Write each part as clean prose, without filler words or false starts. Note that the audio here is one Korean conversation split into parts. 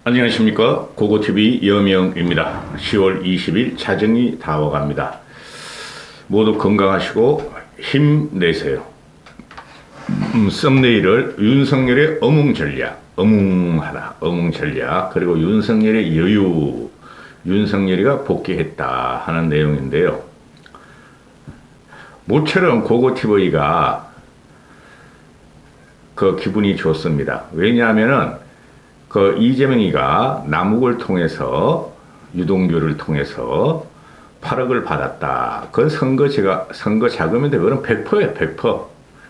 안녕하십니까. 고고TV 여명입니다. 10월 20일 자정이 다가갑니다. 모두 건강하시고 힘내세요. 썸네일을 윤석열의 어몽전략, 어몽하다, 어몽전략, 그리고 윤석열의 여유, 윤석열이가 복귀했다 하는 내용인데요. 모처럼 고고TV가 그 기분이 좋습니다. 왜냐하면은 그 이재명이가 남욱을 통해서 유동규를 통해서 8억을 받았다. 그건 선거 자금인데 그건 100%예요, 100%.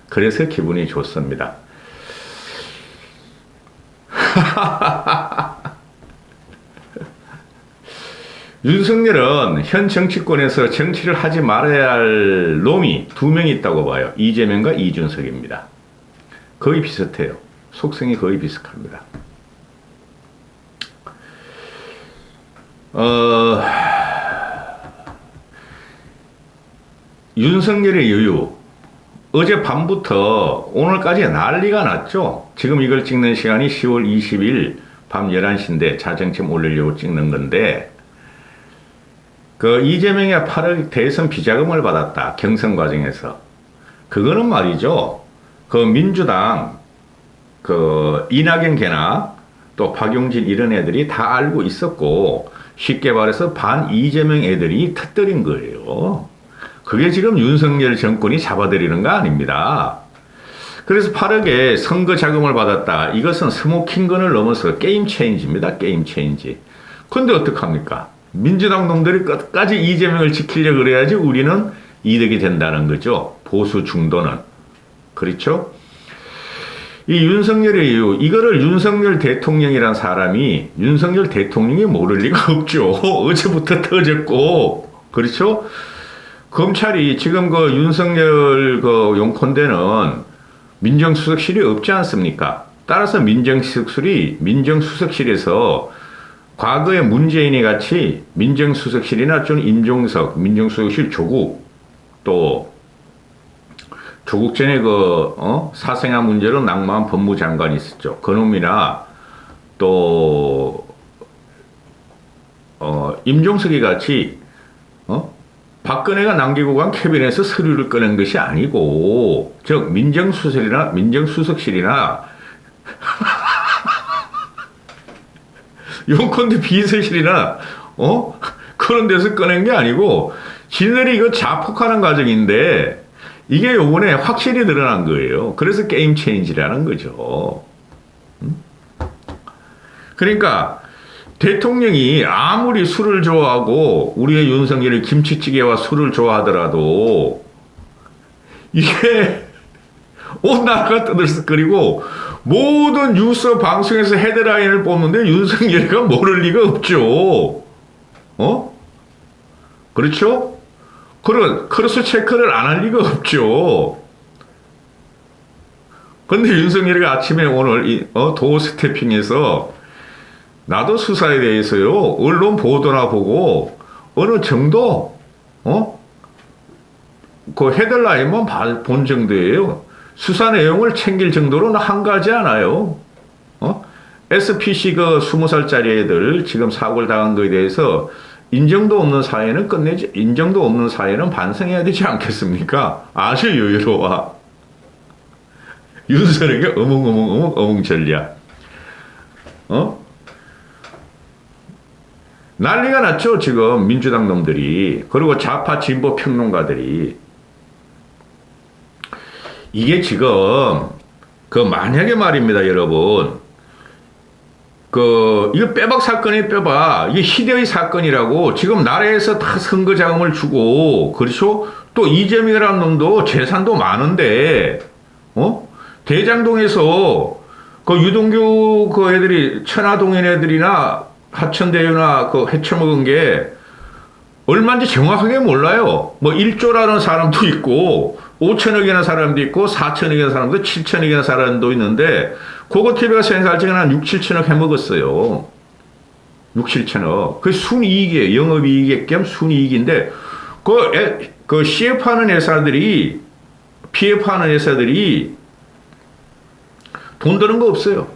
그래서 기분이 좋습니다. 윤석열은 현 정치권에서 정치를 하지 말아야 할 놈이 두 명 있다고 봐요. 이재명과 이준석입니다. 거의 비슷해요. 속성이 거의 비슷합니다. 윤석열의 여유. 어제 밤부터 오늘까지 난리가 났죠. 지금 이걸 찍는 시간이 10월 20일 밤 11시인데 자정쯤 올리려고 찍는 건데, 그 이재명의 8억 대선 비자금을 받았다. 경선 과정에서. 그거는 말이죠. 그 민주당, 그 이낙연 개나 또 박용진 이런 애들이 다 알고 있었고, 쉽게 말해서 반 이재명 애들이 터뜨린 거예요. 그게 지금 윤석열 정권이 잡아들이는 거 아닙니다. 그래서 8억의 선거 자금을 받았다. 이것은 스모킹건을 넘어서 게임 체인지입니다. 게임 체인지. 근데 어떡합니까? 민주당 놈들이 끝까지 이재명을 지키려고 그래야지 우리는 이득이 된다는 거죠. 보수 중도는. 그렇죠? 이 윤석열의 이유, 이거를 윤석열 대통령이란 사람이 윤석열 대통령이 모를 리가 없죠. 어제부터 터졌고, 그렇죠? 검찰이 지금 그 윤석열 그 용건대는 민정수석실이 없지 않습니까? 따라서 민정수석실에서 과거에 문재인이 같이 민정수석실이나 좀 임종석, 민정수석실 조국, 또 조국 전에 사생아 문제로 낙마한 법무장관이 있었죠. 그놈이나 또 임종석이 같이 박근혜가 남기고 간 캐비넷에서 서류를 꺼낸 것이 아니고, 즉 민정수석실이나 용건대 비서실이나 그런 데서 꺼낸 게 아니고 지들이 이거 자폭하는 과정인데, 이게 요번에 확실히 드러난 거예요. 그래서 게임 체인지라는 거죠. 그러니까 대통령이 아무리 술을 좋아하고 우리의 윤석열이 김치찌개와 술을 좋아하더라도 이게 온 나라가 떠들썩거리고 모든 뉴스 방송에서 헤드라인을 뽑는데 윤석열이가 모를 리가 없죠. 그렇죠? 크로스 체크를 안 할 리가 없죠. 근데 윤석열이가 아침에 오늘 도어 스태핑에서 나도 수사에 대해서요, 언론 보도나 보고 어느 정도 그 헤드라인만 본 정도예요. 수사 내용을 챙길 정도로는 한가하지 않아요. SPC 그 20살짜리 애들 지금 사고를 당한 거에 대해서 인정도 없는 사회는 반성해야 되지 않겠습니까? 아주 여유로워. 윤석열에게 어몽 전략. 난리가 났죠, 지금 민주당 놈들이. 그리고 좌파 진보 평론가들이. 이게 지금 만약에 말입니다, 여러분. 이거 빼박 사건이 이게 희대의 사건이라고 지금 나라에서 다 선거 자금을 주고, 그렇죠? 또 이재명이라는 놈도 재산도 많은데, 대장동에서 유동규 애들이 천화동인 애들이나 하천대유나 해쳐먹은 게 얼마인지 정확하게 몰라요. 1조라는 사람도 있고, 5천억이나 사람도 있고, 4천억이나 사람도, 7천억이나 사람도 있는데, 고고TV가 생각할 적에는 한 6, 7천억 해먹었어요. 6, 7천억. 그게 순이익이에요. 영업이익 겸 순이익인데, CF하는 회사들이, PF하는 회사들이 돈 드는 거 없어요.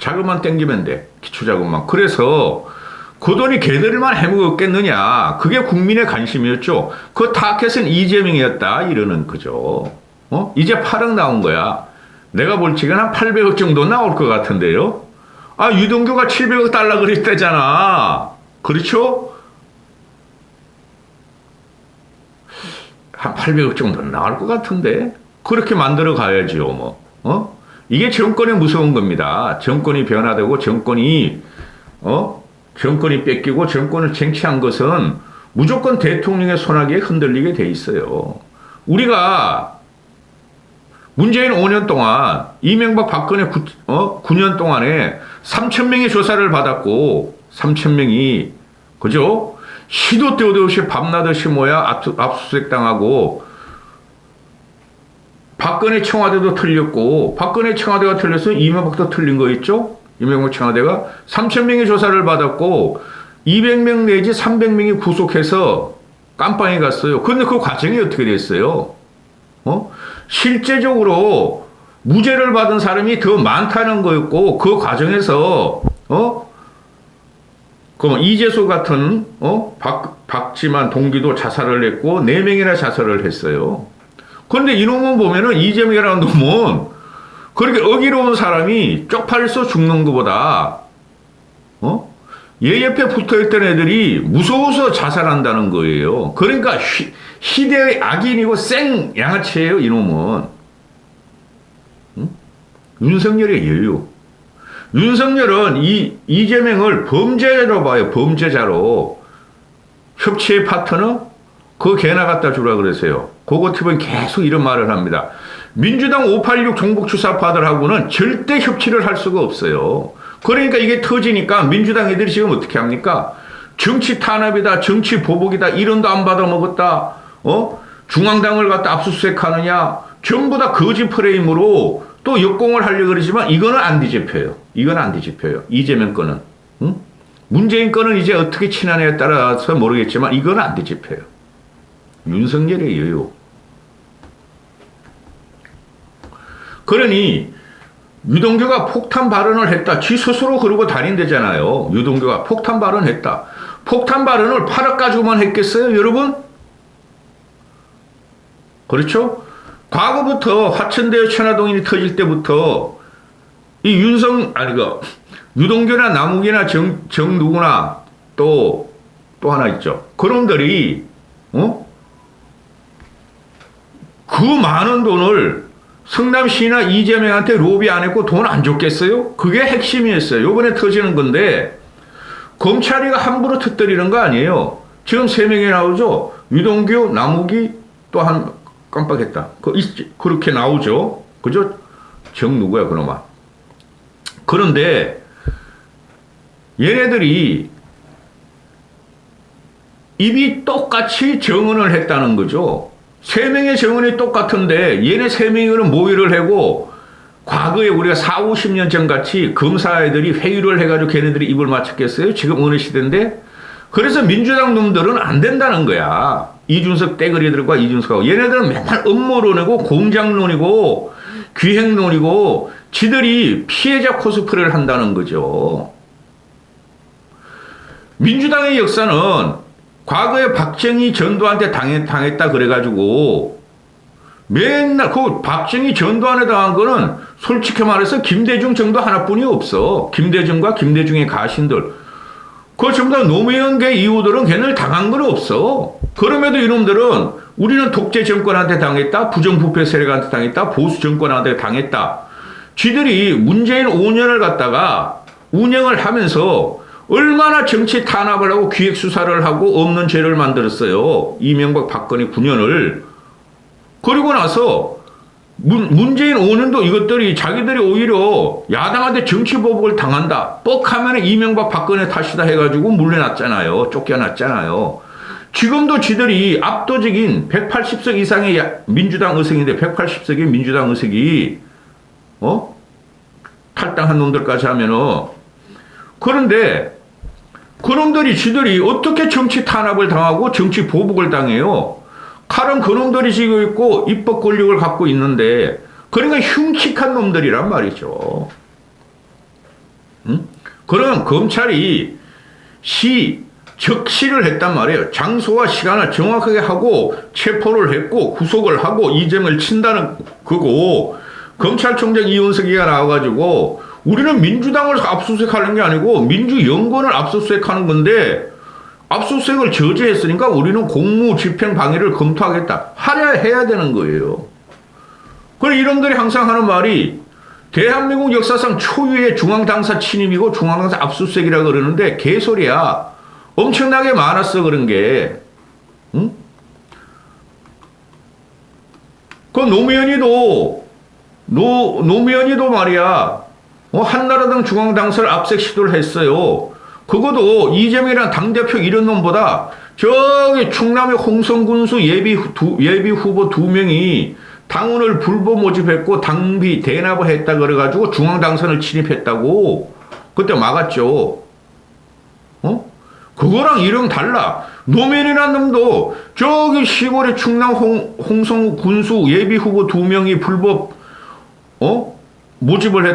자금만 땡기면 돼. 기초자금만. 그래서 그 돈이 걔들만 해먹었겠느냐. 그게 국민의 관심이었죠. 그 타켓은 이재명이었다. 이러는 거죠. 이제 8억 나온 거야. 내가 볼 적엔 한 800억 정도 나올 것 같은데요. 아, 유동규가 700억 달라 그랬대잖아. 그렇죠? 한 800억 정도 나올 것 같은데. 그렇게 만들어 가야지요, 뭐. 이게 정권의 무서운 겁니다. 정권이 변화되고 정권이 뺏기고 정권을 쟁취한 것은 무조건 대통령의 손아귀에 흔들리게 돼 있어요. 우리가 문재인 5년 동안 이명박 박근혜 9년 동안에 3,000명의 조사를 받았고 3,000명이 그죠? 시도 때도 없이 밤낮없이 압수수색 당하고 박근혜 청와대도 틀렸고 박근혜 청와대가 틀렸으면 이명박도 틀린 거 있죠? 이명박 청와대가 3,000명의 조사를 받았고 200명 내지 300명이 구속해서 깜빵에 갔어요. 그런데 그 과정이 어떻게 됐어요? 실제적으로 무죄를 받은 사람이 더 많다는 거였고 그 과정에서 그럼 이재수 같은 박지만 동기도 자살을 했고 4명이나 자살을 했어요. 그런데 이놈은 보면은 이재명이라는 놈은 그렇게 어기로운 사람이 쪽팔려서 죽는 것보다 얘 옆에 붙어있던 애들이 무서워서 자살한다는 거예요. 그러니까 희대의 악인이고 생 양아치예요, 이놈은. 윤석열의 여유. 윤석열은 이재명을 범죄자로 봐요. 범죄자로. 협치의 파트너? 그거 개나 갖다 주라 그러세요. 고고팁은 계속 이런 말을 합니다. 민주당 586 종북주사파들하고는 절대 협치를 할 수가 없어요. 그러니까 이게 터지니까 민주당 애들이 지금 어떻게 합니까? 정치 탄압이다, 정치 보복이다, 이런도 안 받아 먹었다, 중앙당을 갖다 압수수색하느냐, 전부 다 거짓 프레임으로 또 역공을 하려고 그러지만 이거는 안 뒤집혀요. 이건 안 뒤집혀요. 이재명 거는. 문재인 거는 이제 어떻게 친하냐에 따라서 모르겠지만 이건 안 뒤집혀요. 윤석열의 여유. 그러니 유동규가 폭탄 발언을 했다. 지 스스로 그러고 다닌대잖아요. 유동규가 폭탄 발언했다. 폭탄 발언을 8억 가지고만 했겠어요, 여러분? 그렇죠? 과거부터 화천대유 천화동인이 터질 때부터 이 유동규나 남욱이나 정 누구나 또 하나 있죠. 그놈들이 그 많은 돈을 성남시나 이재명한테 로비 안 했고 돈 안 줬겠어요? 그게 핵심이었어요. 요번에 터지는 건데 검찰이 함부로 터뜨리는 거 아니에요. 지금 3명이 나오죠. 유동규, 남욱이 또 한 깜빡했다. 그렇게 나오죠. 그죠? 정 누구야 그놈아. 그런데 얘네들이 입이 똑같이 정언을 했다는 거죠. 3명의 정언이 똑같은데 얘네 3명이는 모의를 하고 과거에 우리가 4, 50년 전 같이 검사 애들이 회의를 해가지고 걔네들이 입을 맞췄겠어요? 지금 어느 시대인데? 그래서 민주당 놈들은 안 된다는 거야. 이준석 떼거리들과 이준석하고. 얘네들은 맨날 음모론이고 공작론이고 기획론이고 지들이 피해자 코스프레를 한다는 거죠. 민주당의 역사는 과거에 박정희 전두환한테 당했다 그래가지고 맨날 그 박정희 전두환에 당한 거는 솔직히 말해서 김대중 정도 하나뿐이 없어. 김대중과 김대중의 가신들. 그 전부 다 노무현계 이후들은 걔네들 당한 건 없어. 그럼에도 이놈들은 우리는 독재 정권한테 당했다. 부정부패 세력한테 당했다. 보수 정권한테 당했다. 쥐들이 문재인 5년을 갖다가 운영을 하면서 얼마나 정치 탄압을 하고 기획수사를 하고 없는 죄를 만들었어요. 이명박 박근혜 9년을. 그리고 나서 문재인 5년도 이것들이 자기들이 오히려 야당한테 정치보복을 당한다. 뻑하면 이명박 박근혜 탓이다 해가지고 물러났잖아요. 쫓겨났잖아요. 지금도 지들이 압도적인 180석 이상의 민주당 의석인데 180석의 민주당 의석이 탈당한 놈들까지 하면은 그런데 그놈들이 지들이 어떻게 정치 탄압을 당하고 정치 보복을 당해요? 칼은 그놈들이 쥐고 있고 입법 권력을 갖고 있는데 그러니까 흉측한 놈들이란 말이죠. 응? 그럼 검찰이 적시를 했단 말이에요. 장소와 시간을 정확하게 하고 체포를 했고 구속을 하고 이점을 친다는 거고, 검찰총장 이원석이가 나와가지고 우리는 민주당을 압수수색하는 게 아니고 민주연구원을 압수수색하는 건데 압수수색을 저지했으니까 우리는 공무집행방해를 검토하겠다. 해야 되는 거예요. 그럼 이놈들이 항상 하는 말이 대한민국 역사상 초유의 중앙당사 침입이고 중앙당사 압수수색이라고 그러는데 개소리야. 엄청나게 많았어 그런 게. 응? 그 노무현이도 말이야. 한나라당 중앙당사를 압색 시도를 했어요. 그것도 이재명이랑 당대표 이런 놈보다 저기 충남의 홍성군수 예비 후보 2명이 당원을 불법 모집했고 당비 대납을 했다 그래가지고 중앙당선을 침입했다고 그때 막았죠. 그거랑 이름 달라. 노무현이라는 놈도 저기 시골의 충남 홍성군수 예비 후보 2명이 불법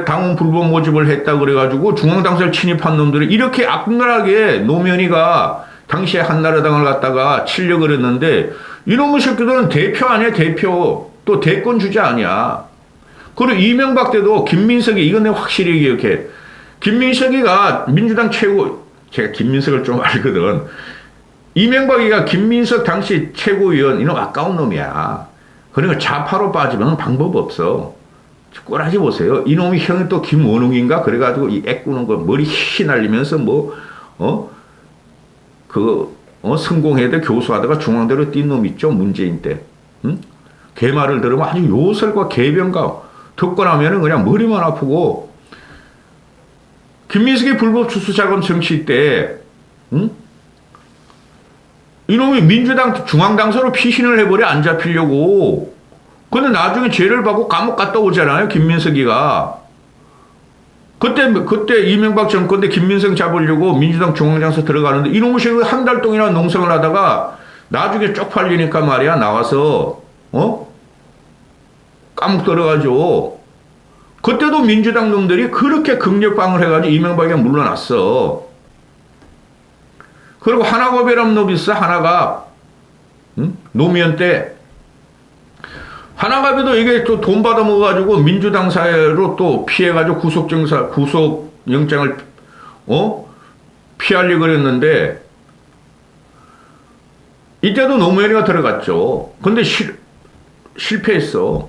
당원 불법 모집을 했다 그래가지고 중앙당선을 침입한 놈들이 이렇게 악랄하게 노무현이가 당시에 한나라당을 갖다가 치려고 그랬는데 이놈의 새끼들은 대표 아니야 대표. 또 대권 주자 아니야. 그리고 이명박 때도 김민석이 이건 내가 확실히 기억해. 김민석이가 민주당 최고, 제가 김민석을 좀 알거든. 이명박이가 김민석 당시 최고위원 이놈 아까운 놈이야. 그러니까 좌파로 빠지면 방법 없어. 꼬라지 보세요. 이놈이 형이 또 김원웅인가 그래가지고 이 애꾸는 거 머리 휘날리면서 성공회대 교수하다가 중앙대로 뛴 놈 있죠 문재인 때. 응? 걔 말을 들으면 아주 요설과 개변가 듣고 나면은 그냥 머리만 아프고. 김민석이 불법 추수자금 정치 때 이놈이 민주당 중앙당서로 피신을 해버려 안 잡히려고. 근데 나중에 죄를 받고 감옥 갔다 오잖아요 김민석이가. 그때 이명박 정권 때 김민석 잡으려고 민주당 중앙당서 들어가는데 이놈의 새끼 한 달 동안이나 농성을 하다가 나중에 쪽팔리니까 말이야 나와서 감옥 들어가죠. 그때도 민주당 놈들이 그렇게 극력방을 해가지고 이명박이 물러났어. 그리고 하나갑이라는 놈이 있어. 하나갑. 노무현 때. 하나갑이도 이게 또 돈 받아먹어가지고 민주당 사회로 또 피해가지고 구속영장을 피하려고 그랬는데 이때도 노무현이가 들어갔죠. 근데 실패했어.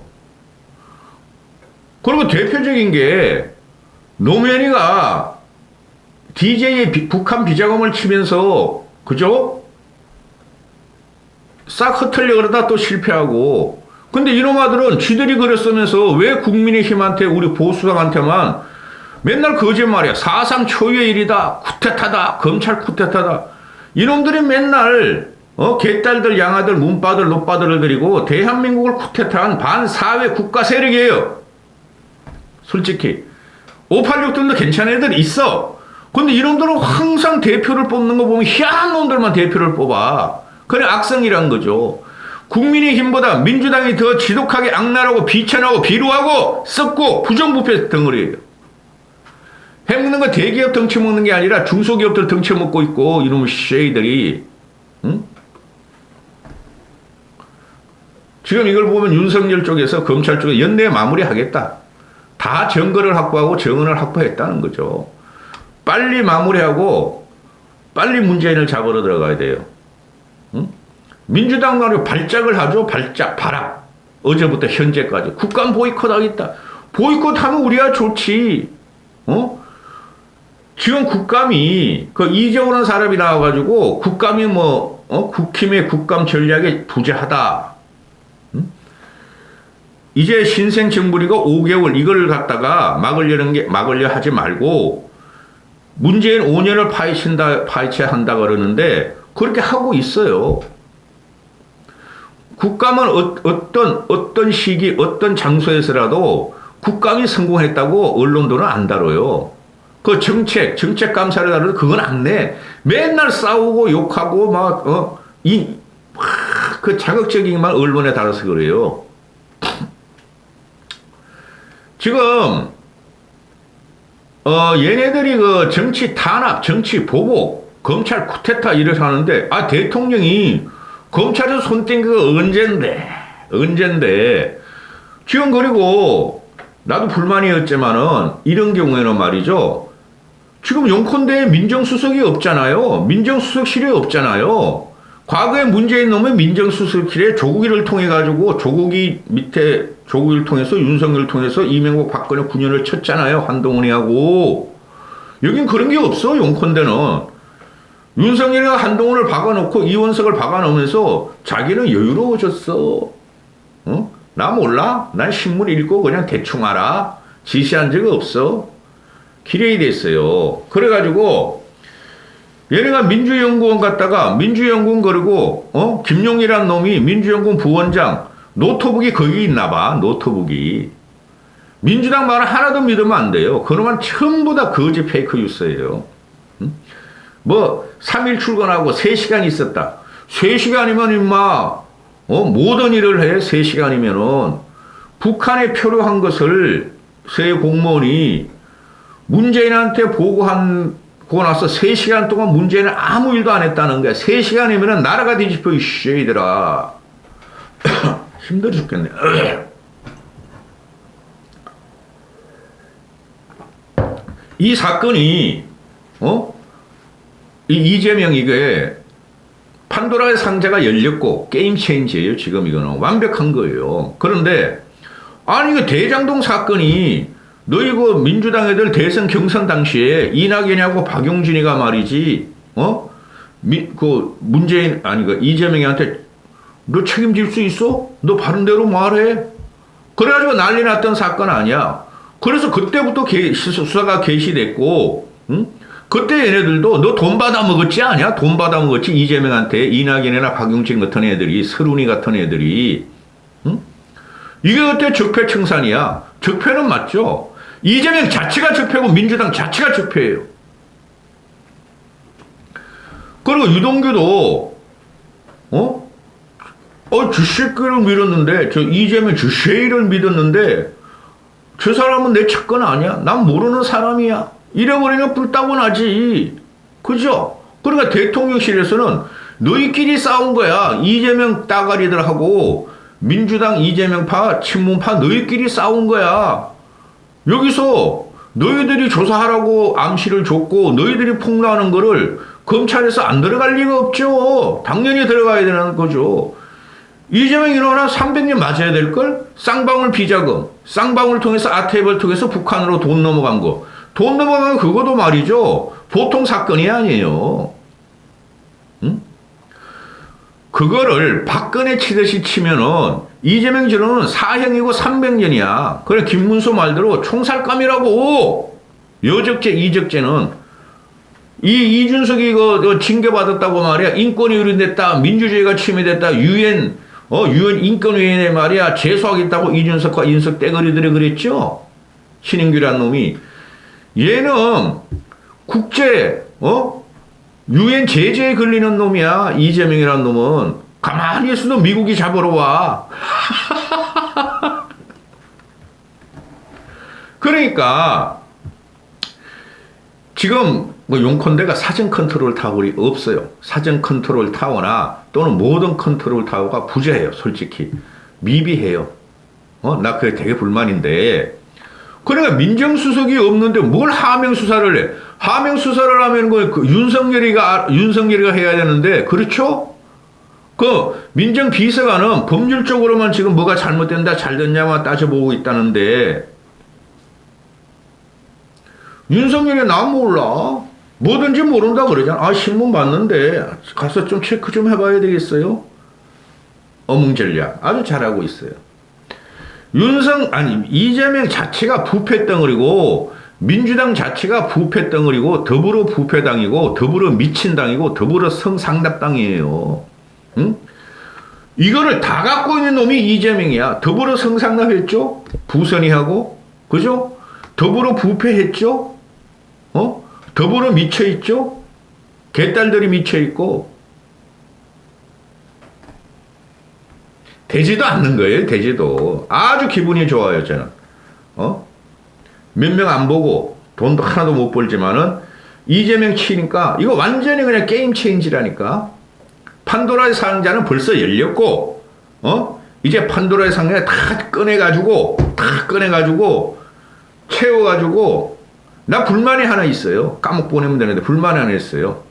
그리고 대표적인 게 노무현이가 DJ의 북한 비자금을 치면서 그죠? 싹 흩으려 그러다 또 실패하고. 근데 이놈 아들은 쥐들이 그랬으면서 왜 국민의힘한테 우리 보수당한테만 맨날 거짓말이야. 사상 초유의 일이다. 쿠데타다. 검찰 쿠데타다. 이놈들이 맨날 개딸들 양아들 문바들 노빠들을 들이고 대한민국을 쿠데타한 반사회 국가 세력이에요. 솔직히 586들도 괜찮은 애들 있어. 근데 이놈들은 항상 대표를 뽑는 거 보면 희한한 놈들만 대표를 뽑아. 그래 악성이란 거죠. 국민의힘보다 민주당이 더 지독하게 악랄하고 비천하고 비루하고 썩고 부정부패 덩어리예요. 해먹는 거 대기업 덩치 먹는 게 아니라 중소기업들 덩치 먹고 있고 이놈의 쉐이들이. 응? 지금 이걸 보면 윤석열 쪽에서 검찰 쪽에 연내 마무리하겠다. 다 증거를 확보하고 정언을 확보했다는 거죠. 빨리 마무리하고 빨리 문재인을 잡으러 들어가야 돼요. 응? 민주당 말이 발작을 하죠. 발악. 어제부터 현재까지. 국감 보이콧 하겠다. 보이콧하면 우리가 좋지. 지금 국감이 그 이재호라는 사람이 나와가지고 국감이 국힘의 국감 전략에 부재하다. 이제 신생 정부리가 5개월 이걸 갖다가 막으려 하지 말고 문재인 5년을 파헤쳐한다 그러는데 그렇게 하고 있어요. 국감은 어떤 시기, 어떤 장소에서라도 국감이 성공했다고 언론들은 안 다뤄요. 그 정책 감사를 다루는데 그건 안 내. 맨날 싸우고 욕하고 그 자극적인 말 언론에 달아서 그래요. 지금 얘네들이 그 정치 탄압, 정치 보복, 검찰 쿠데타 이를 하는데, 대통령이 검찰에 손댄 게 언젠데, 지금 그리고, 나도 불만이었지만은, 이런 경우에는 말이죠. 지금 용컨대에 민정수석이 없잖아요. 민정수석실이 없잖아요. 과거에 문재인 놈의 민정수석실에 조국이를 통해가지고, 조국이를 통해서, 윤석열을 통해서 이명박 박근혜 9년을 쳤잖아요. 한동훈이하고. 여긴 그런 게 없어, 용컨대는. 윤석열이가 한동훈을 박아놓고 이원석을 박아놓으면서 자기는 여유로워졌어. 어? 나 몰라? 난 신문 읽고 그냥 대충 알아. 지시한 적 없어. 기레이 됐어요. 그래가지고 얘네가 민주연구원 갔다가 민주연구원 그리고 김용이란 놈이 민주연구원 부원장 노트북이 거기 있나 봐. 노트북이. 민주당 말은 하나도 믿으면 안 돼요. 그놈은 전부 다 거짓 페이크 뉴스예요. 응? 뭐 3일 출근하고 3시간 있었다. 3시간이면 임마 모든 일을 해. 3시간이면은 북한에 표류한 것을 새 공무원이 문재인한테 보고 나서 3시간 동안 문재인은 아무 일도 안 했다는 거야. 3시간이면 나라가 뒤집혀 이씨 얘들아. 힘들어 죽겠네. 이 사건이 이 이재명 이게 판도라의 상자가 열렸고 게임 체인지예요. 지금 이거는 완벽한 거예요. 그런데 아니 이거 대장동 사건이 너희 그 민주당 애들 대선 경선 당시에 이낙연이하고 박용진이가 말이지 그 문재인 아니 그 이재명한테 너 책임질 수 있어? 너 바른 대로 말해. 그래가지고 난리 났던 사건 아니야. 그래서 그때부터 수사가 개시됐고, 응? 그때 얘네들도 너 돈 받아 먹었지 아니야? 돈 받아 먹었지 이재명한테 이낙연이나 박용진 같은 애들이 서른이 같은 애들이, 응? 이게 그때 적폐청산이야. 적폐는 맞죠. 이재명 자체가 적폐고 민주당 자체가 적폐예요. 그리고 유동규도 주새끼를 믿었는데 저 이재명 주새끼를 믿었는데 저 사람은 내 측근 아니야. 난 모르는 사람이야. 이래버리면 불따고 나지. 그죠? 그러니까 대통령실에서는 너희끼리 싸운 거야. 이재명 따가리들하고 민주당 이재명파 친문파 너희끼리 싸운 거야. 여기서 너희들이 조사하라고 암시를 줬고 너희들이 폭로하는 거를 검찰에서 안 들어갈 리가 없죠. 당연히 들어가야 되는 거죠. 이재명 일어나 300년 맞아야 될걸? 쌍방울 비자금, 쌍방울 통해서 아태입을 통해서 북한으로 돈 넘어간 거. 돈 넘어간 거 그것도 말이죠. 보통 사건이 아니에요. 응? 그거를 박근혜 치듯이 치면은 이재명 지로는 사형이고 300년이야. 그래 김문수 말대로 총살감이라고. 여적죄, 이적죄는 이준석이 이거 징계받았다고 말이야. 인권이 유린됐다. 민주주의가 침해됐다. 유엔 인권위원회 말이야. 재수하겠다고 이준석과 인석 떼거리들이 그랬죠. 신인규란 놈이. 얘는 국제 유엔 제재에 걸리는 놈이야. 이재명이란 놈은. 가만히 있어도 미국이 잡으러 와. 그러니까 지금 뭐 용컨대가 사전 컨트롤 타워이 없어요. 사전 컨트롤 타워나 또는 모든 컨트롤 타워가 부재해요. 솔직히 미비해요. 나 그게 되게 불만인데. 그러니까 민정수석이 없는데 뭘 하명 수사를 해? 하명 수사를 하면 그 윤석열이가 해야 되는데 그렇죠? 그 민정비서관은 법률적으로만 지금 뭐가 잘못된다 잘됐냐만 따져보고 있다는데 윤석열이 나 몰라. 뭐든지 모른다 그러잖아. 신문 봤는데 가서 좀 체크 좀 해봐야 되겠어요. 어뭉전략 아주 잘하고 있어요. 이재명 자체가 부패 덩어리고 민주당 자체가 부패 덩어리고 더불어 부패당이고 더불어 미친당이고 더불어 성상납당이에요. 응? 이거를 다 갖고 있는 놈이 이재명이야. 더불어 성상납했죠? 부선이하고. 그죠? 더불어 부패했죠? 더불어 미쳐있죠? 개딸들이 미쳐있고. 되지도 않는 거예요, 되지도. 아주 기분이 좋아요, 저는. 몇 명 안 보고 돈도 하나도 못 벌지만은 이재명 치니까 이거 완전히 그냥 게임 체인지라니까. 판도라의 상자는 벌써 열렸고, 이제 판도라의 상자 다 꺼내가지고 채워가지고, 나 불만이 하나 있어요. 까먹고 보내면 되는데 불만이 하나 있어요.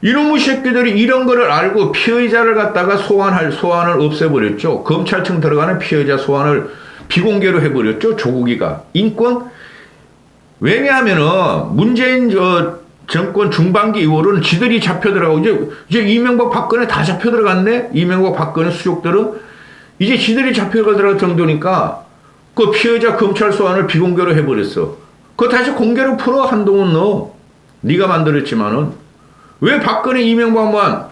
이놈의 새끼들이 이런 거를 알고 피의자를 갖다가 소환을 없애버렸죠. 검찰청 들어가는 피의자 소환을 비공개로 해버렸죠. 조국이가. 인권? 왜냐하면은 문재인 정권 중반기 이후로는 지들이 잡혀 들어가고 이제 이명박 박근혜 다 잡혀 들어갔네. 이명박 박근혜 수족들은 이제 지들이 잡혀 들어갈 정도니까 그 피의자 검찰 소환을 비공개로 해버렸어. 그거 다시 공개로 풀어. 한동훈 너 네가 만들었지만은 왜 박근혜 이명박만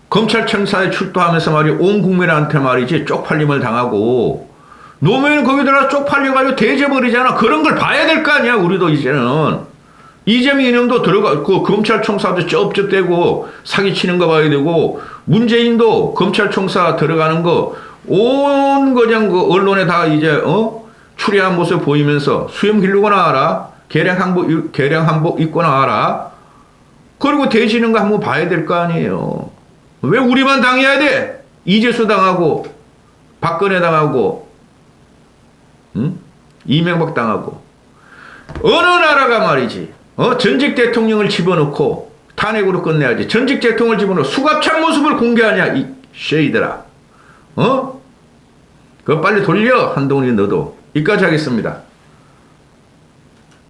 검찰청사에 출두하면서 말이야 온 국민한테 말이지 쪽팔림을 당하고 노무현 거기다가 쪽팔려가지고 대져버리잖아. 그런 걸 봐야 될 거 아니야. 우리도 이제는. 이재명 이놈도 들어가, 그 검찰총사도 쩝쩝대고 사기치는 거 봐야 되고, 문재인도 검찰총사 들어가는 거, 온 그냥 그 언론에 다 이제, 추리한 모습 보이면서 수염 기르고 나와라. 개량 한복 입고 나와라. 그리고 대지는 거 한번 봐야 될 거 아니에요. 왜 우리만 당해야 돼? 이재수 당하고, 박근혜 당하고, 이명박 당하고. 어느 나라가 말이지, 전직 대통령을 집어넣고 탄핵으로 끝내야지. 전직 대통령을 집어넣고 수갑찬 모습을 공개하냐, 이 쉐이들아. 그거 빨리 돌려, 한동훈이 너도. 여기까지 하겠습니다.